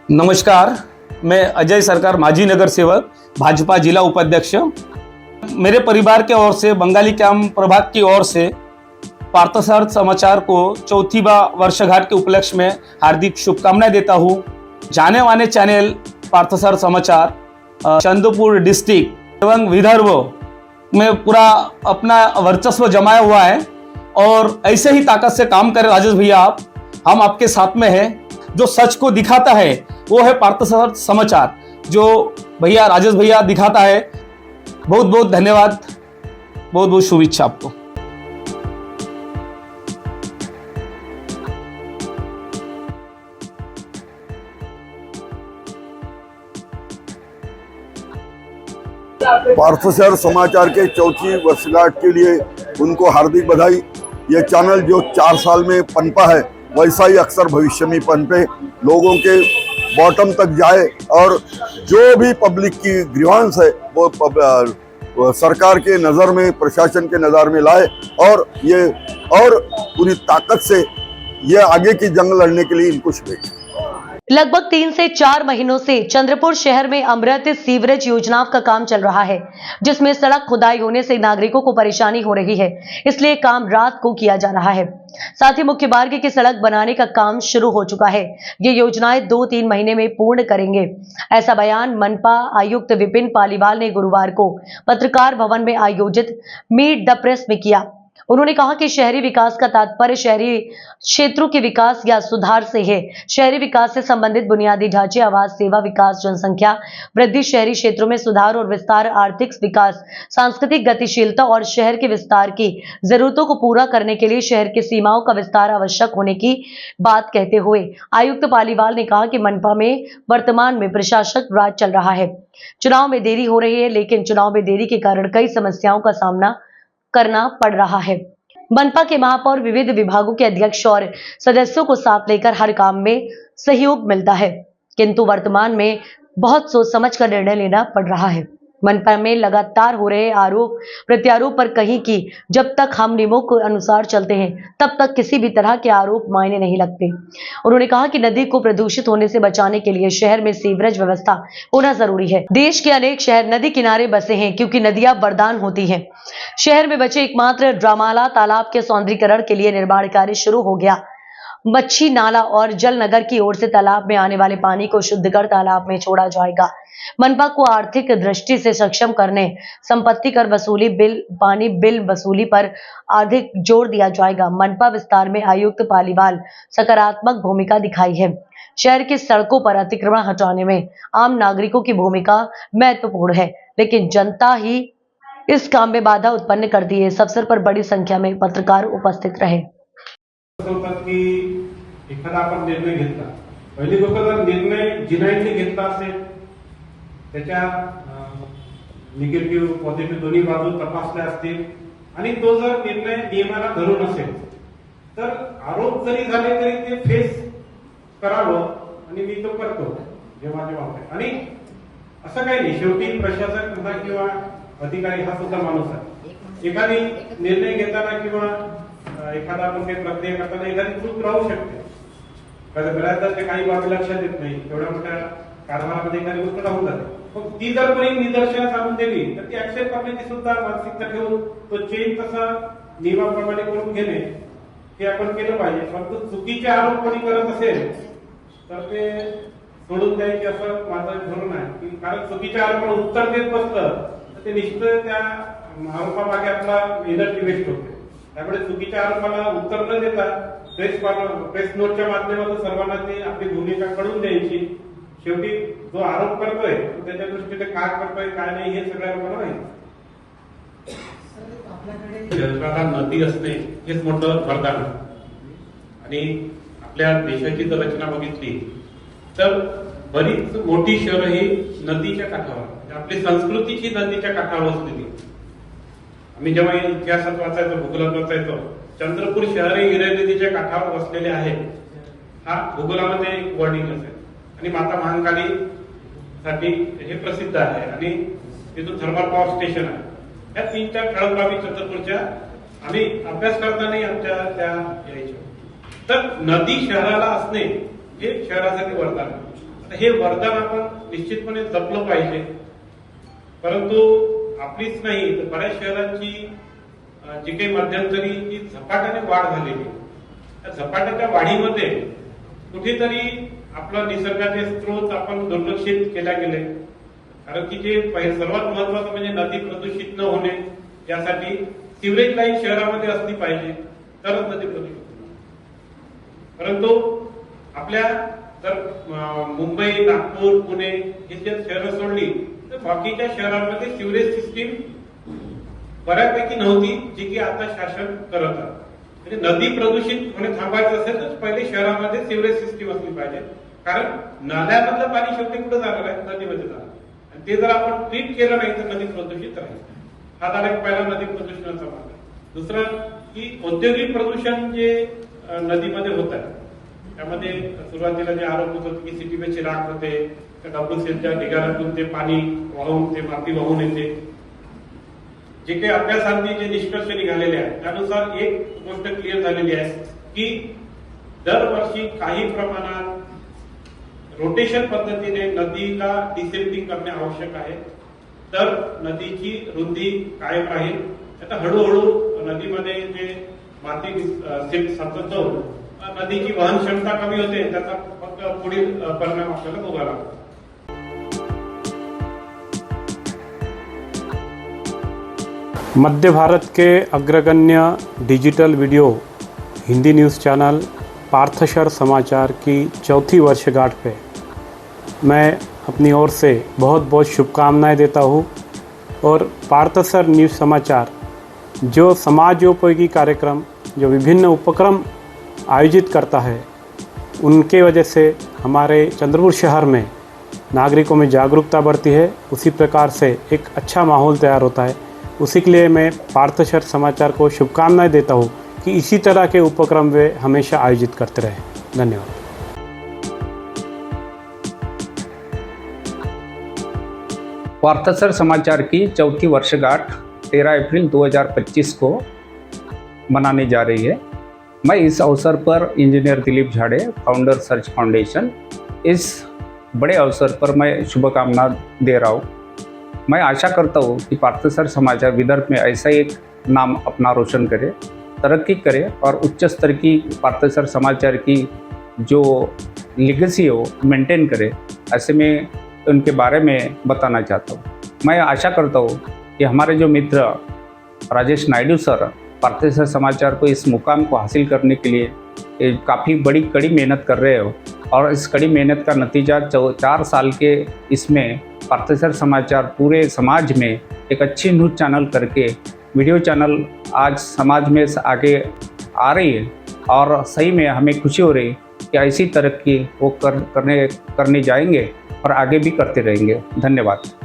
नमस्कार, मैं अजय सरकार, माजी नगर सेवक, भाजपा जिला उपाध्यक्ष। मेरे परिवार के ओर से, बंगाली कैंप प्रभाग की ओर से पार्थसारथी समाचार को चौथी वर्षगांठ के उपलक्ष्य में हार्दिक शुभकामनाएं देता हूँ। जाने माने चैनल पार्थसारथी समाचार चंद्रपुर डिस्ट्रिक्ट एवं विदर्भ में पूरा अपना वर्चस्व जमाया हुआ है और ऐसे ही ताकत से काम करें राजेश भैया। हम आपके साथ में हैं। जो सच को दिखाता है वो है पार्थसारथी समाचार, जो भैया राजेश भैया दिखाता है। बहुत बहुत धन्यवाद, बहुत बहुत शुभेच्छा आपको। पार्थसारथी समाचार के चौथी वर्षगांठ के लिए उनको हार्दिक बधाई। ये चैनल जो 4 साल में पनपा है, वैसा ही अक्सर भविष्य में पनपे, लोगों के बॉटम तक जाए और जो भी पब्लिक की ग्रीवांस है वो सरकार के नज़र में, प्रशासन के नज़र में लाए और पूरी ताकत से ये आगे की जंग लड़ने के लिए इनको शुभेच्छा। लगभग 3 से 4 महीनों से चंद्रपुर शहर में अमृत सीवरेज योजना का काम चल रहा है, जिसमें सड़क खुदाई होने से नागरिकों को परेशानी हो रही है। इसलिए काम रात को किया जा रहा है। साथ ही मुख्य मार्ग की सड़क बनाने का काम शुरू हो चुका है। ये योजनाएं 2-3 महीने में पूर्ण करेंगे, ऐसा बयान मनपा आयुक्त विपिन पालीवाल ने गुरुवार को पत्रकार भवन में आयोजित मीट द प्रेस में किया। उन्होंने कहा कि शहरी विकास का तात्पर्य शहरी क्षेत्रों के विकास या सुधार से है। शहरी विकास से संबंधित बुनियादी ढांचे, आवास, सेवा विकास, जनसंख्या वृद्धि, शहरी क्षेत्रों में सुधार और विस्तार, आर्थिक विकास, सांस्कृतिक गतिशीलता और शहर के विस्तार की जरूरतों को पूरा करने के लिए शहर की सीमाओं का विस्तार आवश्यक होने की बात कहते हुए आयुक्त पालीवाल ने कहा कि मनपा में वर्तमान में प्रशासक राज चल रहा है। चुनाव में देरी हो रही है, लेकिन चुनाव में देरी के कारण कई समस्याओं का सामना करना पड़ रहा है। मनपा के महापौर विविध विभागों के अध्यक्ष और सदस्यों को साथ लेकर हर काम में सहयोग मिलता है, किंतु वर्तमान में बहुत सोच समझ कर निर्णय लेना पड़ रहा है। मनपा में लगातार हो रहे आरोप प्रत्यारोप पर कहीं कि जब तक हम नियमों के अनुसार चलते हैं तब तक किसी भी तरह के आरोप मायने नहीं लगते। उन्होंने कहा कि नदी को प्रदूषित होने से बचाने के लिए शहर में सीवरेज व्यवस्था होना जरूरी है। देश के अनेक शहर नदी किनारे बसे हैं, क्योंकि नदियां वरदान होती हैं। शहर में बचे एकमात्र ड्रामाला तालाब के सौंदर्यीकरण के लिए निर्माण कार्य शुरू हो गया। मच्छी नाला और जल नगर की ओर से तालाब में आने वाले पानी को शुद्ध कर तालाब में छोड़ा जाएगा। मनपा को आर्थिक दृष्टि से सक्षम करने, संपत्ति कर वसूली, पानी बिल वसूली पर अधिक जोर दिया जाएगा। मनपा विस्तार में आयुक्त पालीवाल सकारात्मक भूमिका दिखाई है। शहर की सड़कों पर अतिक्रमण हटाने में आम नागरिकों की भूमिका महत्वपूर्ण है, लेकिन जनता ही इस काम में बाधा उत्पन्न करती है। इस अवसर पर बड़ी संख्या में पत्रकार उपस्थित रहे। की एखादा आपण निर्णय घेतला, पहिली गोष्ट जर निर्णय जिनाईने घेतला असेल, त्याच्या निगेटिव्ह पॉझिटिव्ह दोन्ही बाजू तपासल्या असतील आणि तो जर निर्णय नियमाला धरून असेल, तर आरोप जरी झाले तरी ते फेस करावं आणि मी तो करतो जेव्हा होते। आणि असं काही नाही, शेवटी प्रशासक म्हणा किंवा अधिकारी हा सुद्धा माणूस आहे। एखादी निर्णय घेताना किंवा एखादा आपण काही प्रक्रिया करताना एखादी चूक राहू शकते, बऱ्याचदा ते काही बाबी लक्षात येत नाही, एवढ्या मोठ्या कारभारामध्ये एखादी गोष्ट राहून जाते। मग ती जर कोणी निदर्शनास आणून दिली तर ती ऍक्सेप्ट करण्याची सुद्धा मानसिकता ठेवून तो चेंज तसा नियमाप्रमाणे करून घेणे हे आपण केलं पाहिजे। फक्त चुकीचे आरोप कोणी करत असेल तर ते सोडून द्यायचे असं माझं धोरण आहे। कारण चुकीच्या आरोपाला उत्तर देत बसलं तर ते निश्चित त्या आरोपामागे आपला एनर्जी वेस्ट होते। त्यामुळे चुकीच्या आरोपाला उत्तर न देता प्रेस नोटच्या माध्यमातून सर्वांना ती आपली भूमिका कळून द्यायची। शेवटी जो आरोप करतोय त्याच्या दृष्टीने काय करतोय काय नाही हे सगळ्या लोकांना माहिती। जलप्रधान नदी असणे हेच मोठं वरदान आहे। आणि आपल्या देशाची जर रचना बघितली तर बरीच मोठी शहरं ही नदीच्या काठावर, आपली संस्कृतीची नदीच्या काठावर असलेली। आम्ही जेव्हा इतिहासात वाचायचो, भूगोलात वाचायचो, चंद्रपूर शहर हे हिरे नदीच्या काठावर वसलेले आहे, हा भूगोलामध्ये एक वर्डिंग असेल। आणि माता महाकाली साठी हे प्रसिद्ध आहे आणि तिथून थर्मल पॉवर स्टेशन आहे। या 3-4 ठळक बाबी चंद्रपूरच्या आम्ही अभ्यास करताना आमच्या त्या यायच्या। तर नदी शहराला असणे हे शहरासाठी वरदान आहे। आता हे वरदान आपण निश्चितपणे जपलं पाहिजे. परंतु आपलीच नाही तर बऱ्याच शहरांची जी काही मध्यंतरी जी झपाट्याने वाढ झालेली, त्या झपाट्याच्या वाढीमध्ये कुठेतरी आपलं निसर्गाचे स्रोत आपण दुर्लक्षित केल्या गेले. कारण की जे सर्वात महत्वाचं म्हणजे नदी प्रदूषित न होणे, यासाठी सिवरेज लाईन शहरामध्ये असली पाहिजे, तरच नदी प्रदूषित होणार. परंतु आपल्या जर मुंबई, नागपूर, पुणे ही जर शहरं सोडली तर बाकीच्या शहरांमध्ये सिवरेज सिस्टीम बऱ्यापैकी नव्हती, जी की आता शासन करत आहे. म्हणजे नदी प्रदूषित होणे थांबायचं असेल तर पहिले शहरामध्ये सिवरेज सिस्टीम असली पाहिजे. कारण नाल्यामधलं पाणी शेवटी कुठं जाणार आहे? नदीमध्ये जाणार. आणि ते जर आपण ट्रीट केलं नाही तर नदी प्रदूषित राहील. हा झाला एक पहिला नदी प्रदूषणाचा मार्ग. दुसरं की औद्योगिक प्रदूषण जे नदीमध्ये होत आहे, त्यामध्ये सुरुवातीला जे आरोप होत होते की सिटीबेची राख होते, डब्ल्यूसीएलच्या ढिगाऱ्यातून ते पाणी वाहून, ते माती वाहून येते. जे काही अभ्यासांनी जे निष्कर्ष निघालेले आहेत त्यानुसार एक गोष्ट क्लिअर झालेली आहे की दरवर्षी काही प्रमाणात रोटेशन पद्धतीने नदीला डिसेंटिंग करणे आवश्यक आहे, तर नदीची रुंदी कायम राहील. आता हळूहळू नदीमध्ये जे माती साचतो, नदीची वहन क्षमता कमी होते, त्याचा फक्त पुढील परिणाम आपल्याला भोगावा लागतो. मध्य भारत के अग्रगण्य digital video Hindi news channel Parthshar Samachar की चौथी वर्षगांठ पे मैं अपनी ओर से बहुत बहुत शुभकामनाएं देता हूँ. और पार्थशर न्यूज़ समाचार जो समाजोपयोगी कार्यक्रम, जो विभिन्न उपक्रम आयोजित करता है, उनके वजह से हमारे चंद्रपुर शहर में नागरिकों में जागरूकता बढ़ती है. उसी प्रकार से एक अच्छा माहौल तैयार होता है. उसी के लिए मैं पार्थशर समाचार को शुभकामनाएं देता हूँ कि इसी तरह के उपक्रम वे हमेशा आयोजित करते रहें. धन्यवाद. पार्थशर समाचार की चौथी वर्षगांठ 13 अप्रैल 2025 को मनाने जा रही है. मैं इस अवसर पर इंजीनियर दिलीप झाड़े, फाउंडर सर्च फाउंडेशन, इस बड़े अवसर पर मैं शुभकामना दे रहा हूँ. मैं आशा करता हूँ कि पार्थशर समाचार विदर्भ में ऐसा एक नाम अपना रोशन करे, तरक्की करे और उच्च स्तर की पार्थशर समाचार की जो लेगेसी हो मेंटेन करे. ऐसे में उनके बारे में बताना चाहता हूँ. मैं आशा करता हूँ कि हमारे जो मित्र राजेश नायडू सर पार्थशर समाचार को इस मुकाम को हासिल करने के लिए काफ़ी बड़ी कड़ी मेहनत कर रहे हो, और इस कड़ी मेहनत का नतीजा 4 साल के इसमें पार्थशर समाचार पूरे समाज में एक अच्छी न्यूज़ चैनल करके वीडियो चैनल आज समाज में आगे आ रही है. और सही में हमें खुशी हो रही कि ऐसी तरक्की वो करने जाएंगे और आगे भी करते रहेंगे. धन्यवाद.